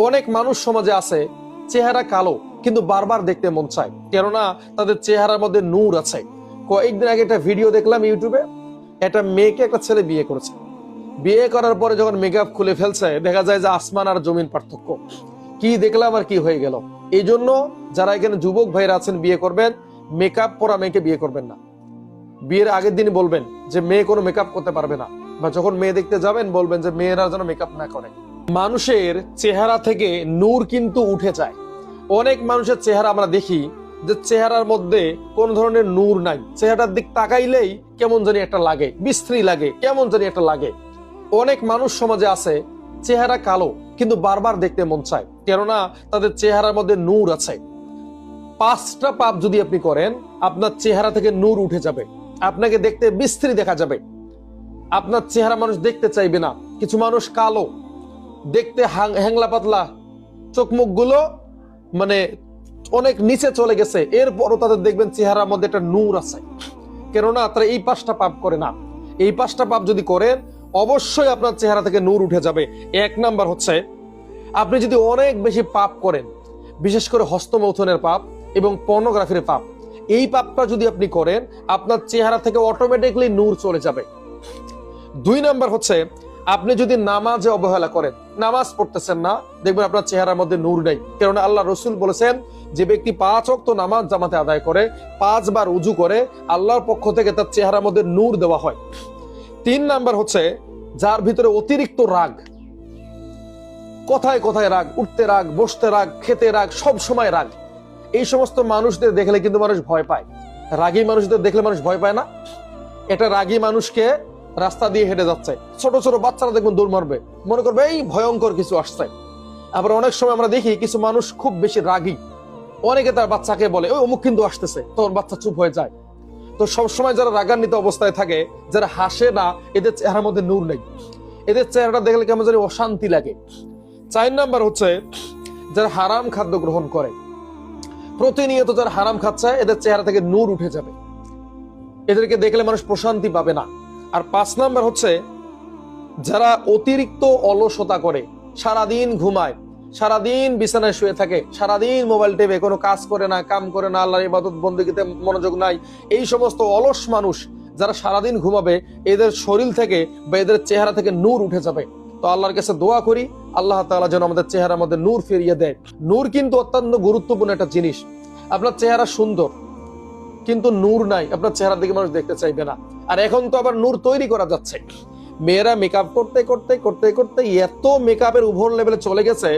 অনেক মানুষ সমাজে আছে চেহারা কালো কিন্তু বারবার দেখতে মন চায়, কেননা তাদের চেহারার মধ্যে নূর আছে। কয়েকদিন আগে একটা ভিডিও দেখলাম ইউটিউবে, একটা মেয়েকে একটা ছেলে বিয়ে করেছে। বিয়ে করার পরে যখন মেকআপ খুলে ফেলছে, দেখা যায় যে আসমান আর জমিন পার্থক্য। কি দেখলাম আর কি হয়ে গেল। এই জন্য যারা এখানে যুবক ভাইরা আছেন, বিয়ে করবেন, মেকআপ পরা মেয়েকে বিয়ে করবেন না। বিয়ের আগের দিন বলবেন যে মেয়ে কোনো মেকআপ করতে পারবে না, বা যখন মেয়ে দেখতে যাবেন বলবেন যে মেয়েরা যেন মেকআপ না করে। মানুষের চেহারা থেকে নূর কিন্তু উঠে যায়। অনেক মানুষের চেহারা আমরা দেখি যে চেহারার মধ্যে কোন ধরনের নূর নাই, চেহারার দিক তাকাইলেই কেমন জানি একটা লাগে, বিশ্রী লাগে, কেমন জানি একটা লাগে। অনেক মানুষ সমাজে আছে চেহারা কালো কিন্তু বারবার দেখতে মন চায়, কেননা তাদের চেহারার মধ্যে নূর আছে। 5টা পাপ যদি আপনি করেন, আপনার চেহারা থেকে নূর উঠে যাবে, আপনাকে দেখতে বিশ্রী দেখা যাবে, আপনার চেহারা মানুষ দেখতে চাইবে না। কিছু মানুষ কালো, দেখতে হ্যাংলা পাতলা, চোখ মুখ গুলো মানে অনেক নিচে চলে গেছে, এরপরও তাদের দেখবেন চেহারার মধ্যে একটা নূর আছে, কেননা তারা এই 5টা পাপ করে না। এই 5টা পাপ যদি করেন, অবশ্যই আপনার চেহারা থেকে নূর উঠে যাবে। 1 নাম্বার হচ্ছে, আপনি যদি অনেক বেশি পাপ করেন, বিশেষ করে হস্তমৈথুনের পাপ এবং পর্নোগ্রাফির পাপ, এই পাপটা যদি আপনি করেন, আপনার চেহারা থেকে অটোমেটিকলি নূর চলে যাবে। 2 নাম্বার হচ্ছে, আপনি যদি নামাজে অবহেলা করেন, নামাজ পড়তেছেন না, দেখবেন আপনার চেহারার মধ্যে নূর নেই, কেননা আল্লাহ রসুল বলেছেন যে ব্যক্তি 5 ওয়াক্ত নামাজ জামাতে আদায় করে, 5 বার উজু করে, আল্লাহর পক্ষ থেকে তার চেহারার মধ্যে নূর দেওয়া হয়। 3 নাম্বার হচ্ছে, যার ভিতরে অতিরিক্ত রাগ, কথায় কথায় রাগ, উঠতে রাগ, বসতে রাগ, খেতে রাগ, সব সময় রাগ, এই সমস্ত মানুষদের দেখলে কিন্তু মানুষ ভয় পায়। রাগী মানুষদের দেখলে মানুষ ভয় পায় না? একটা রাগী মানুষকে রাস্তা দিয়ে হেঁটে যাচ্ছে, ছোট ছোট বাচ্চারা দেখবেন দৌড় মারবে, মনে করবে এই ভয়ঙ্কর কিছু আসছে। আবার অনেক সময় আমরা দেখি কিছু মানুষ খুব বেশি রাগী, অনেকে তার বাচ্চাকে বলে ওই অমুক কিন্তু আসতেছে, তখন বাচ্চা চুপ হয়ে যায়। তো সবসময় যারা রাগান্বিত অবস্থায় থাকে, যারা হাসে না, এদের চেহারার মধ্যে নূর নেই, এদের চেহারাটা দেখলে কেমন জানি অশান্তি লাগে। 4 নাম্বার হচ্ছে, যারা হারাম খাদ্য গ্রহণ করে, প্রতিনিয়ত যারা হারাম খাচ্ছে, এদের চেহারা থেকে নূর উঠে যাবে, এদেরকে দেখলে মানুষ প্রশান্তি পাবে না। আর 5 নাম্বার হচ্ছে, যারা অতিরিক্ত অলসতা করে, সারাদিন ঘুমায়, সারাদিন বিছানায় শুয়ে থাকে, সারাদিন মোবাইল টেপে, কোনো কাজ করে না, কাম করে না, আল্লাহর ইবাদত বন্দেগীতে মনোযোগ নাই, এই সমস্ত অলস মানুষ যারা সারাদিন ঘুমাবে, এদের শরীর থেকে বা এদের চেহারা থেকে নূর উঠে যাবে। তো আল্লাহর কাছে দোয়া করি, আল্লাহ তাআলা যেন আমাদের চেহারার মধ্যে নূর ফিরিয়ে দেয়। নূর কিন্তু অত্যন্ত গুরুত্বপূর্ণ একটা জিনিস। আপনার চেহারা সুন্দর কিন্তু নূর নাই, আপনার চেহারার দিকে মানুষ দেখতে চাইবে না। আর এখন তো আবার নূর তৈরি করা যাচ্ছে, মেয়েরা মেকআপ করতে করতে করতে করতে এত মেকআপের ওভার লেভেলে চলে গেছে,